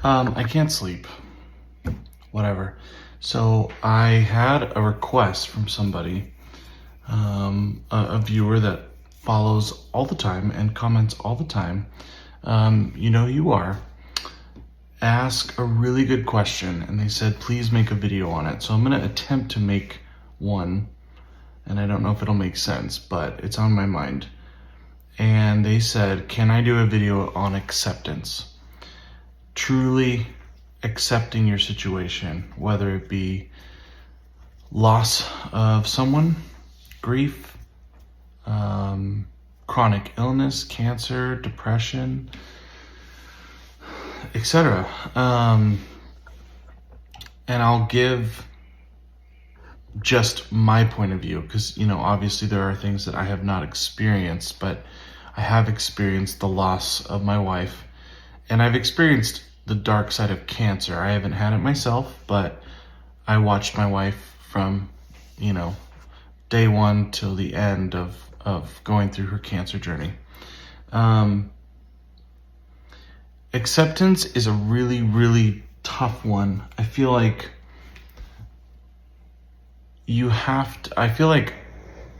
I can't sleep. Whatever. So I had a request from somebody, a viewer that follows all the time and comments all the time. You know who you are. Ask a really good question, and they said, please make a video on it. So I'm going to attempt to make one, and I don't know if it'll make sense, but it's on my mind. And they said, can I do a video on acceptance? Truly accepting your situation, whether it be loss of someone, grief, chronic illness, cancer, depression, etc. And I'll give just my point of view, because, obviously there are things that I have not experienced, but I have experienced the loss of my wife, and I've experienced the dark side of cancer. I haven't had it myself, but I watched my wife from, day one till the end of going through her cancer journey. Acceptance is a really, really tough one. I feel like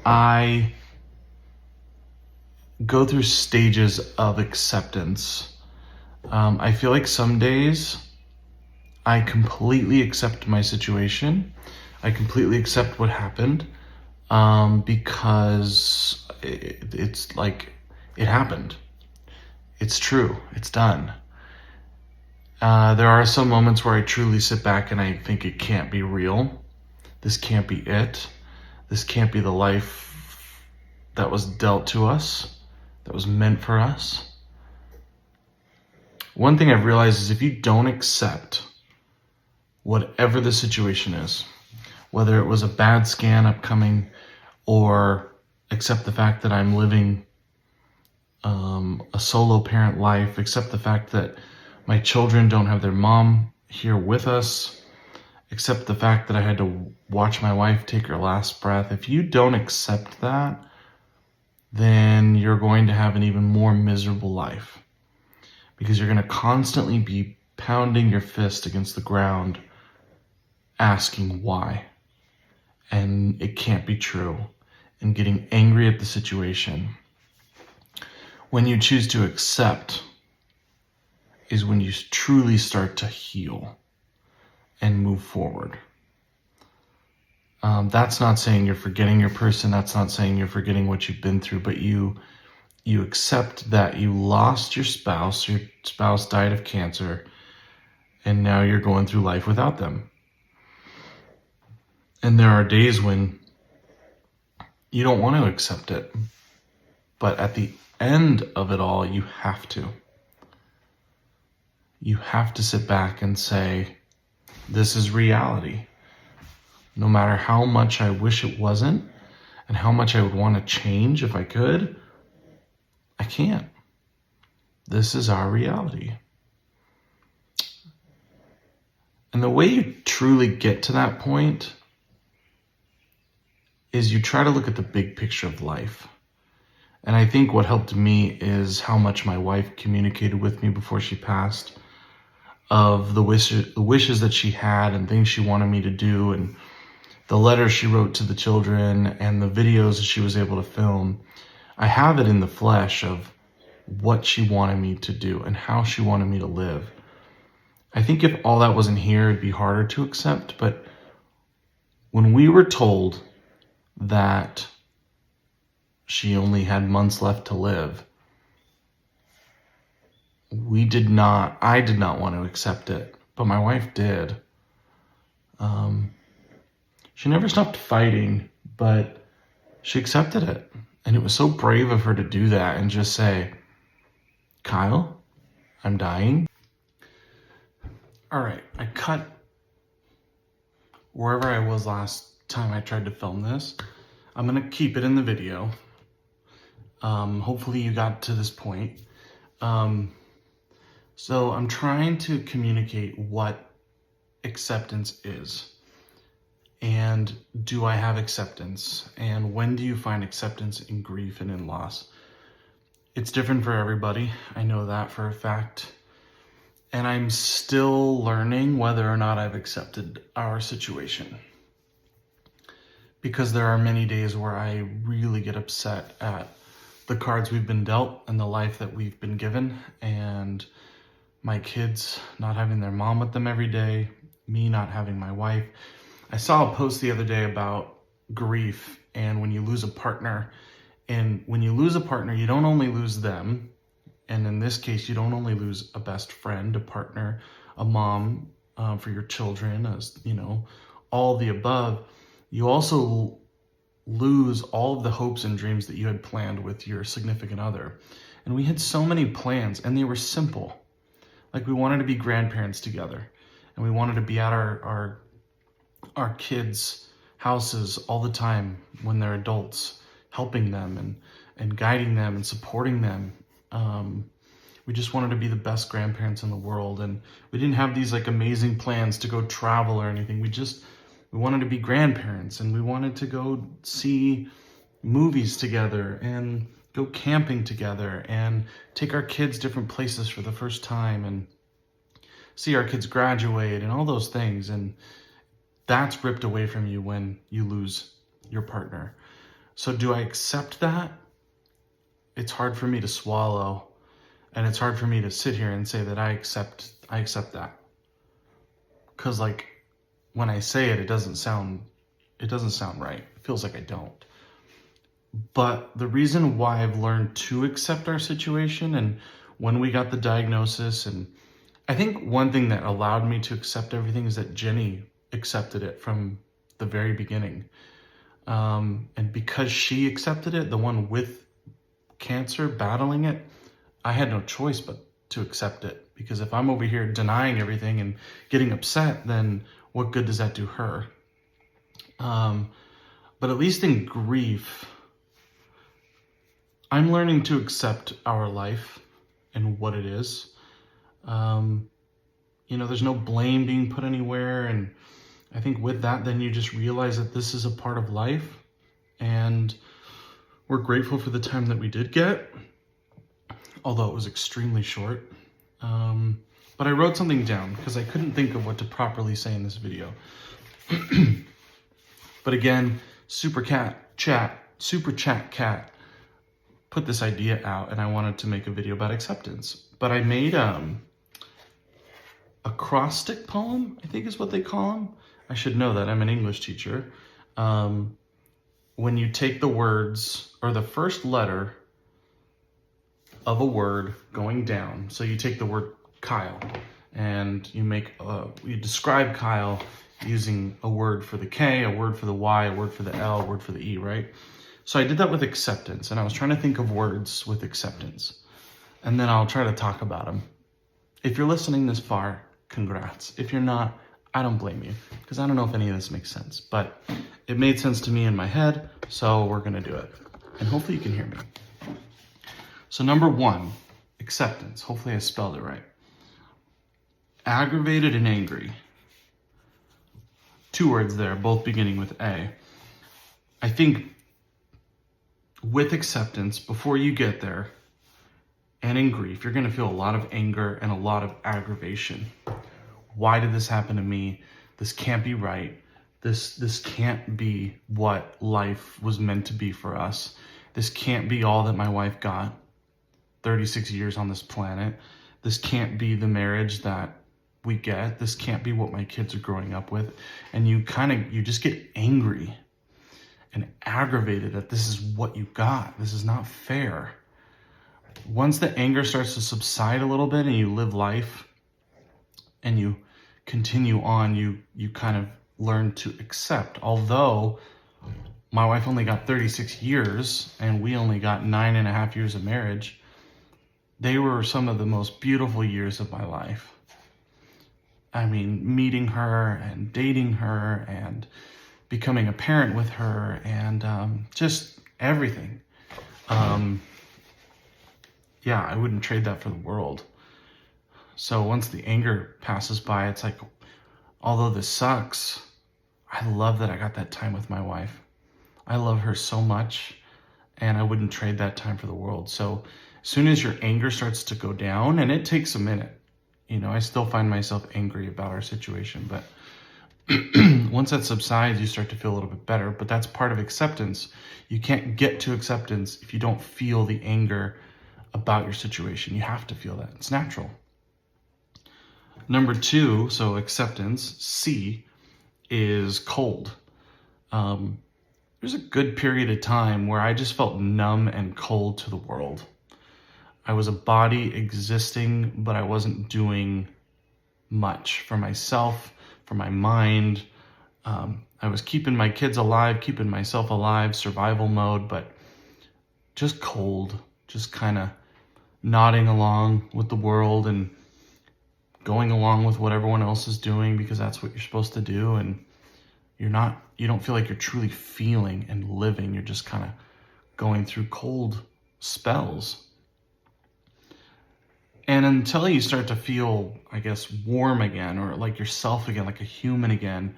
I go through stages of acceptance. I feel like some days I completely accept my situation. I completely accept what happened, because it's like it happened. It's true. It's done. There are some moments where I truly sit back and I think it can't be real. This can't be it. This can't be the life that was dealt to us, that was meant for us. One thing I've realized is if you don't accept whatever the situation is, whether it was a bad scan upcoming or accept the fact that I'm living a solo parent life, accept the fact that my children don't have their mom here with us, accept the fact that I had to watch my wife take her last breath. If you don't accept that, then you're going to have an even more miserable life, because you're going to constantly be pounding your fist against the ground asking why, and it can't be true, and getting angry at the situation. When you choose to accept is when you truly start to heal and move forward. That's not saying you're forgetting your person. That's not saying you're forgetting what you've been through, but you accept that you lost your spouse died of cancer, and now you're going through life without them. And there are days when you don't want to accept it, but at the end of it all, you have to. You have to sit back and say, this is reality. No matter how much I wish it wasn't, and how much I would want to change if I could, I can't. This is our reality. And the way you truly get to that point is you try to look at the big picture of life. And I think what helped me is how much my wife communicated with me before she passed, of the wishes that she had and things she wanted me to do, and the letters she wrote to the children and the videos that she was able to film. I have it in the flesh of what she wanted me to do and how she wanted me to live. I think if all that wasn't here, it'd be harder to accept. But when we were told that she only had months left to live, I did not want to accept it, but my wife did. She never stopped fighting, but she accepted it. And it was so brave of her to do that and just say, Kyle, I'm dying. All right, I cut wherever I was last time I tried to film this. I'm gonna keep it in the video. Hopefully you got to this point. So I'm trying to communicate what acceptance is. And do I have acceptance? And when do you find acceptance in grief and in loss? It's different for everybody. I know that for a fact. And I'm still learning whether or not I've accepted our situation. Because there are many days where I really get upset at the cards we've been dealt and the life that we've been given, and my kids not having their mom with them every day, me not having my wife. I saw a post the other day about grief and when you lose a partner. And when you lose a partner, you don't only lose them. And in this case, you don't only lose a best friend, a partner, a mom for your children, as you know, all the above. You also lose all of the hopes and dreams that you had planned with your significant other. And we had so many plans, and they were simple. Like, we wanted to be grandparents together, and we wanted to be at our kids' houses all the time when they're adults, helping them and guiding them and supporting them. We just wanted to be the best grandparents in the world, and we didn't have these like amazing plans to go travel or anything. We wanted to be grandparents, and we wanted to go see movies together and go camping together and take our kids different places for the first time and see our kids graduate and all those things. And that's ripped away from you when you lose your partner. So do I accept that? It's hard for me to swallow, and it's hard for me to sit here and say that I accept that. Cause like when I say it, it doesn't sound right. It feels like I don't. But the reason why I've learned to accept our situation, and when we got the diagnosis, and I think one thing that allowed me to accept everything is that Jenny accepted it from the very beginning. And because she accepted it, the one with cancer, battling it, I had no choice but to accept it. Because if I'm over here denying everything and getting upset, then what good does that do her? But at least in grief, I'm learning to accept our life and what it is. There's no blame being put anywhere. And I think with that, then you just realize that this is a part of life. And we're grateful for the time that we did get, although it was extremely short. But I wrote something down because I couldn't think of what to properly say in this video. But again, Super Chat Cat put this idea out, and I wanted to make a video about acceptance. But I made acrostic poem, I think is what they call them. I should know that, I'm an English teacher. When you take the words or the first letter of a word going down, so you take the word Kyle and you describe Kyle using a word for the K, a word for the Y, a word for the L, a word for the E, right? So I did that with acceptance, and I was trying to think of words with acceptance, and then I'll try to talk about them. If you're listening this far, congrats. If you're not, I don't blame you, because I don't know if any of this makes sense, but it made sense to me in my head, so we're gonna do it. And hopefully you can hear me. So number 1, acceptance. Hopefully I spelled it right. Aggravated and angry. 2 words there, both beginning with A. I think with acceptance, before you get there, and in grief, you're gonna feel a lot of anger and a lot of aggravation. Why did this happen to me? This can't be right. This can't be what life was meant to be for us. This can't be all that my wife got. 36 years on this planet. This can't be the marriage that we get. This can't be what my kids are growing up with. And you just get angry and aggravated that this is what you got. This is not fair. Once the anger starts to subside a little bit and you live life and you continue on, you kind of learn to accept. Although my wife only got 36 years and we only got 9.5 years of marriage, they were some of the most beautiful years of my life. I mean, meeting her and dating her and becoming a parent with her and just everything. Yeah, I wouldn't trade that for the world. So once the anger passes by, it's like, although this sucks, I love that I got that time with my wife. I love her so much, and I wouldn't trade that time for the world. So as soon as your anger starts to go down, and it takes a minute, You know, I still find myself angry about our situation, but once that subsides, you start to feel a little bit better. But that's part of acceptance. You can't get to acceptance if you don't feel the anger about your situation. You have to feel that. It's natural. Number 2, so acceptance, C, is cold. There's a good period of time where I just felt numb and cold to the world. I was a body existing, but I wasn't doing much for myself, for my mind. I was keeping my kids alive, keeping myself alive, survival mode, but just cold, just kind of nodding along with the world and going along with what everyone else is doing because that's what you're supposed to do. And you don't feel like you're truly feeling and living. You're just kind of going through cold spells. And until you start to feel, I guess, warm again, or like yourself again, like a human again,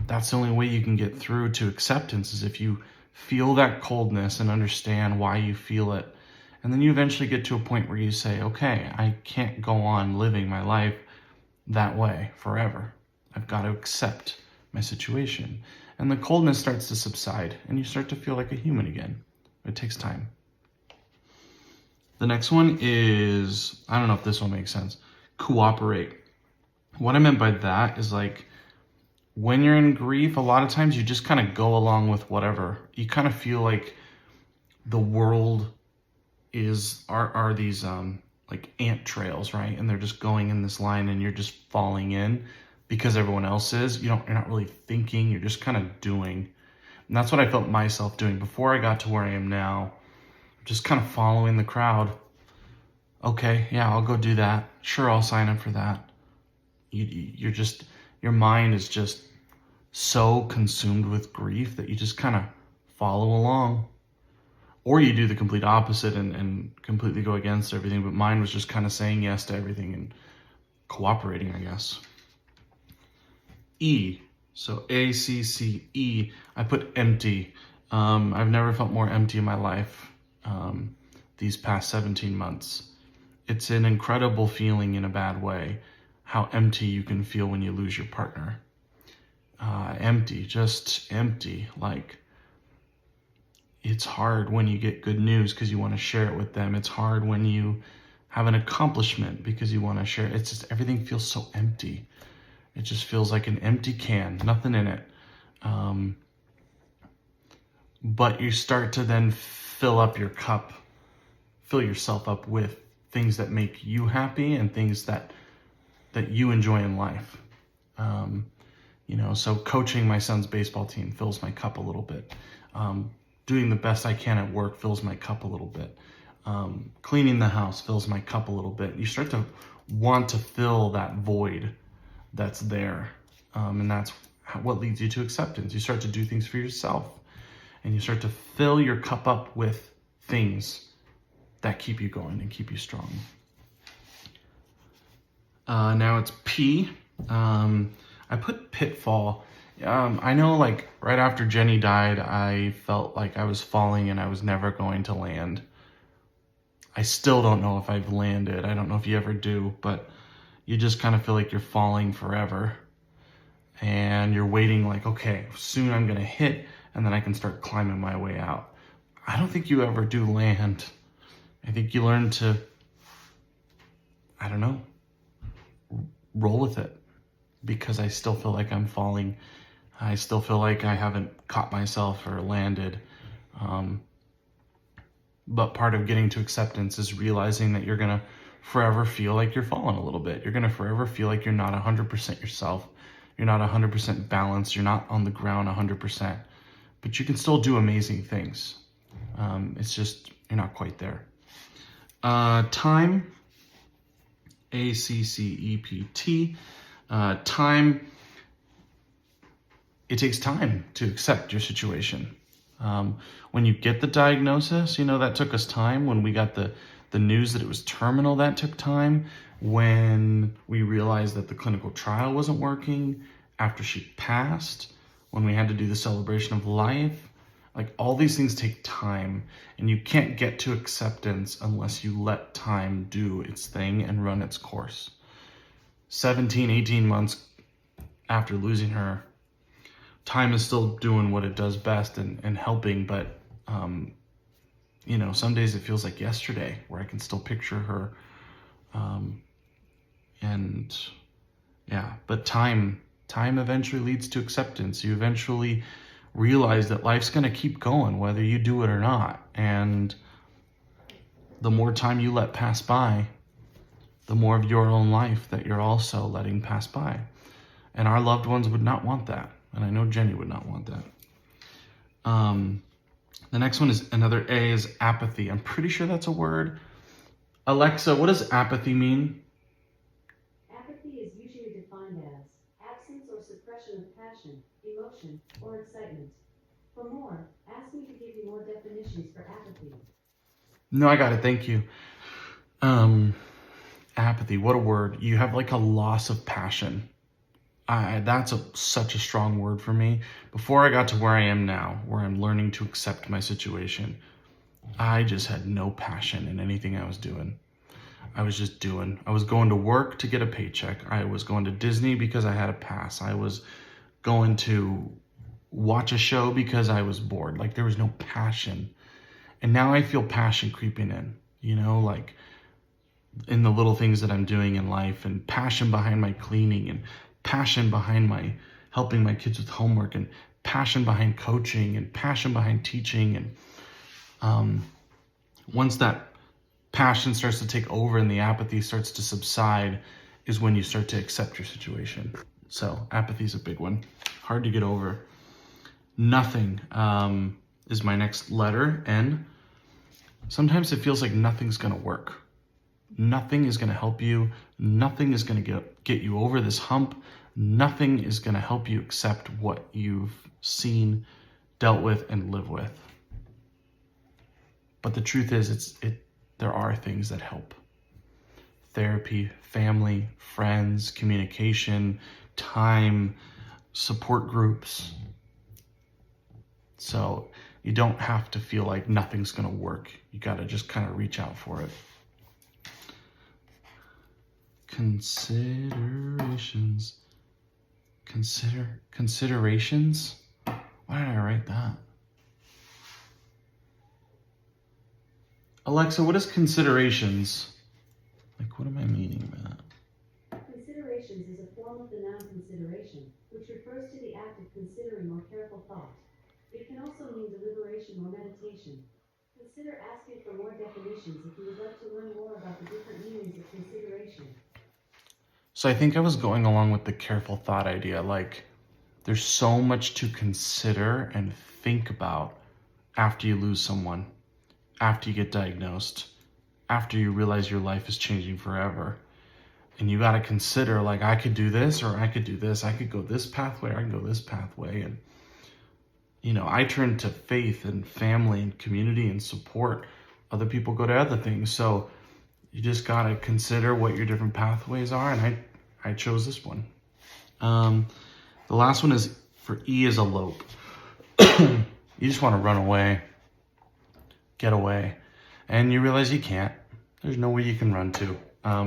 that's the only way you can get through to acceptance, is if you feel that coldness and understand why you feel it. And then you eventually get to a point where you say, okay, I can't go on living my life that way forever. I've got to accept my situation. And the coldness starts to subside and you start to feel like a human again. It takes time. The next one is, I don't know if this one makes sense, cooperate. What I meant by that is, like, when you're in grief, a lot of times you just kind of go along with whatever. You kind of feel like the world are these like ant trails, right? And they're just going in this line and you're just falling in because everyone else is. You're not really thinking, you're just kind of doing. And that's what I felt myself doing before I got to where I am now. Just kind of following the crowd. Okay, yeah, I'll go do that. Sure, I'll sign up for that. Your mind is just so consumed with grief that you just kind of follow along. Or you do the complete opposite and completely go against everything. But mine was just kind of saying yes to everything and cooperating, I guess. E, so ACCE, I put empty. I've never felt more empty in my life these past 17 months. It's an incredible feeling in a bad way, how empty you can feel when you lose your partner. Empty, just empty. Like, it's hard when you get good news because you want to share it with them. It's hard when you have an accomplishment because you want to share it. It's just, everything feels so empty. It just feels like an empty can, nothing in it. But you start to then fill up your cup, fill yourself up with things that make you happy and things that you enjoy in life. So coaching my son's baseball team fills my cup a little bit. Doing the best I can at work fills my cup a little bit. Cleaning the house fills my cup a little bit. You start to want to fill that void that's there. And that's what leads you to acceptance. You start to do things for yourself. And you start to fill your cup up with things that keep you going and keep you strong. Now it's P. I put pitfall. I know, like, right after Jenny died, I felt like I was falling and I was never going to land. I still don't know if I've landed. I don't know if you ever do, but you just kind of feel like you're falling forever. And you're waiting like, okay, soon I'm going to hit and then I can start climbing my way out. I don't think you ever do land. I think you learn to, I don't know, roll with it, because I still feel like I'm falling. I still feel like I haven't caught myself or landed. But part of getting to acceptance is realizing that you're going to forever feel like you're falling a little bit. You're going to forever feel like you're not 100% yourself. You're not 100% balanced. You're not on the ground 100%. But you can still do amazing things. It's just, you're not quite there. Time, ACCEPT. Time, it takes time to accept your situation. When you get the diagnosis, that took us time. When we got the news that it was terminal, that took time. When we realized that the clinical trial wasn't working, after she passed, when we had to do the celebration of life, like, all these things take time, and you can't get to acceptance unless you let time do its thing and run its course. 17, 18 months after losing her, time is still doing what it does best and helping, but you know, some days it feels like yesterday where I can still picture her. And yeah, but time eventually leads to acceptance. You eventually realize that life's going to keep going whether you do it or not. And the more time you let pass by, the more of your own life that you're also letting pass by. And our loved ones would not want that. And I know Jenny would not want that. The next one is another A, is apathy. I'm pretty sure that's a word. Alexa, what does apathy mean? Apathy is usually defined as absence or suppression of passion, emotion, or excitement. For more, ask me to give you more definitions for apathy. No, I got it. Thank you. Apathy, what a word. You have like a loss of passion. That's such a strong word for me. Before I got to where I am now, where I'm learning to accept my situation, I just had no passion in anything I was doing. I was just doing. I was going to work to get a paycheck. I was going to Disney because I had a pass. I was going to watch a show because I was bored. Like, there was no passion. And now I feel passion creeping in, you know, like in the little things that I'm doing in life, and passion behind my cleaning, and passion behind my helping my kids with homework, and passion behind coaching, and passion behind teaching. And once that passion starts to take over and the apathy starts to subside is when you start to accept your situation. So apathy is a big one. Hard to get over. Nothing is my next letter, N. Sometimes it feels like nothing's going to work. Nothing is going to help you. Nothing is going to get you over this hump. Nothing is going to help you accept what you've seen, dealt with, and live with. But the truth is, there are things that help. Therapy, family, friends, communication, time, support groups. So you don't have to feel like nothing's going to work. You got to just kind of reach out for it. Considerations. Considerations? Why did I write that? Alexa, what is considerations? Like, what am I meaning by that? Considerations is a form of the noun consideration, which refers to the act of considering or careful thought. It can also mean deliberation or meditation. Consider asking for more definitions if you would like to learn more about the different meanings of consideration. So I think I was going along with the careful thought idea. Like, there's so much to consider and think about after you lose someone, after you get diagnosed, after you realize your life is changing forever. And you got to consider, like, I could do this or I could do this. I could go this pathway or I can go this pathway. And, you know, I turn to faith and family and community and support. Other people go to other things. So you just got to consider what your different pathways are. And I chose this one. The last one is for E, is elope. You just want to run away, get away. And you realize you can't. There's no way you can run to.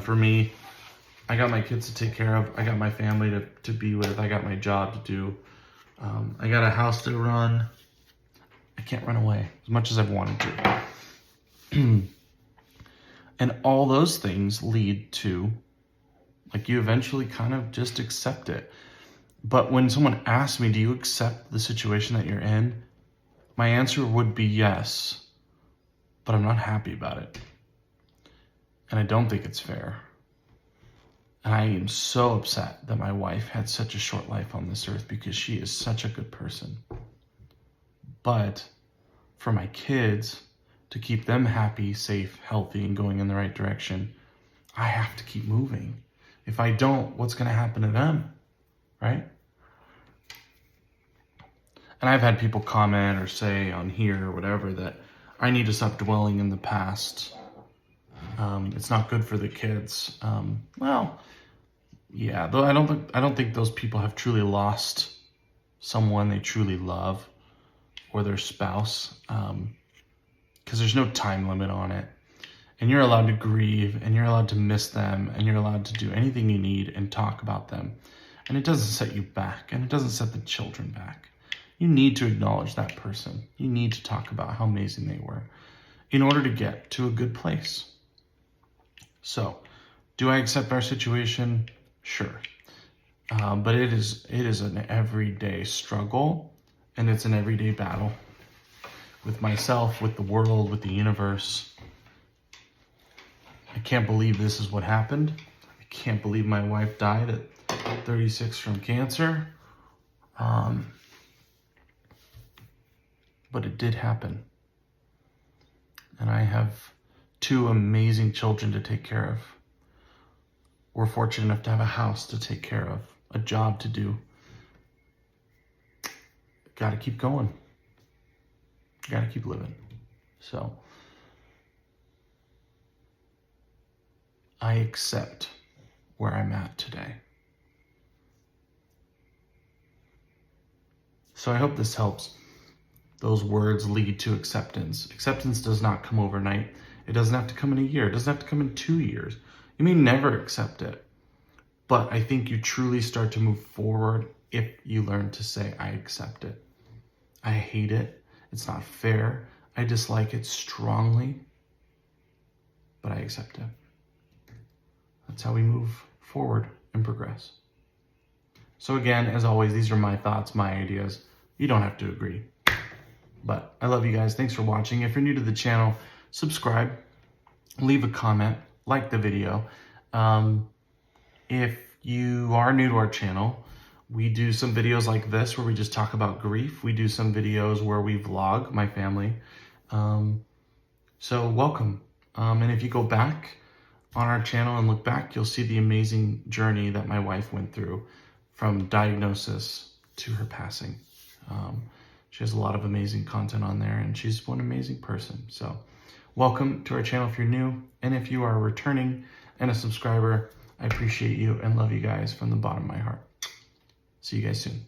For me, I got my kids to take care of. I got my family to be with. I got my job to do. I got a house to run. I can't run away as much as I've wanted to. And all those things lead to, like, you eventually kind of just accept it. But when someone asks me, do you accept the situation that you're in? My answer would be yes, but I'm not happy about it. And I don't think it's fair. And I am so upset that my wife had such a short life on this earth, because she is such a good person. But for my kids, to keep them happy, safe, healthy, and going in the right direction, I have to keep moving. If I don't, what's going to happen to them, right? And I've had people comment or say on here or whatever that I need to stop dwelling in the past. It's not good for the kids. Well, yeah, though I don't think those people have truly lost someone they truly love, or their spouse, because there's no time limit on it. And you're allowed to grieve, and you're allowed to miss them, and you're allowed to do anything you need and talk about them. And it doesn't set you back, and it doesn't set the children back. You need to acknowledge that person. You need to talk about how amazing they were in order to get to a good place. So, do I accept our situation? Sure. But it is an everyday struggle, and it's an everyday battle with myself, with the world, with the universe. I can't believe this is what happened. I can't believe my wife died at 36 from cancer. But it did happen. And I have 2 amazing children to take care of. We're fortunate enough to have a house to take care of, a job to do. Got to keep going. Got to keep living. So I accept where I'm at today. So I hope this helps. Those words lead to acceptance. Acceptance does not come overnight. It doesn't have to come in a year. It doesn't have to come in 2 years. You may never accept it. But I think you truly start to move forward if you learn to say, I accept it. I hate it. It's not fair. I dislike it strongly. But I accept it. That's how we move forward and progress. So again, as always, these are my thoughts, my ideas. You don't have to agree. But I love you guys. Thanks for watching. If you're new to the channel, subscribe, leave a comment, like the video. If you are new to our channel, we do some videos like this where we just talk about grief. We do some videos where we vlog my family. So welcome. And if you go back on our channel and look back, you'll see the amazing journey that my wife went through from diagnosis to her passing. She has a lot of amazing content on there, and she's one amazing person. So welcome to our channel if you're new, and if you are returning and a subscriber, I appreciate you and love you guys from the bottom of my heart. See you guys soon.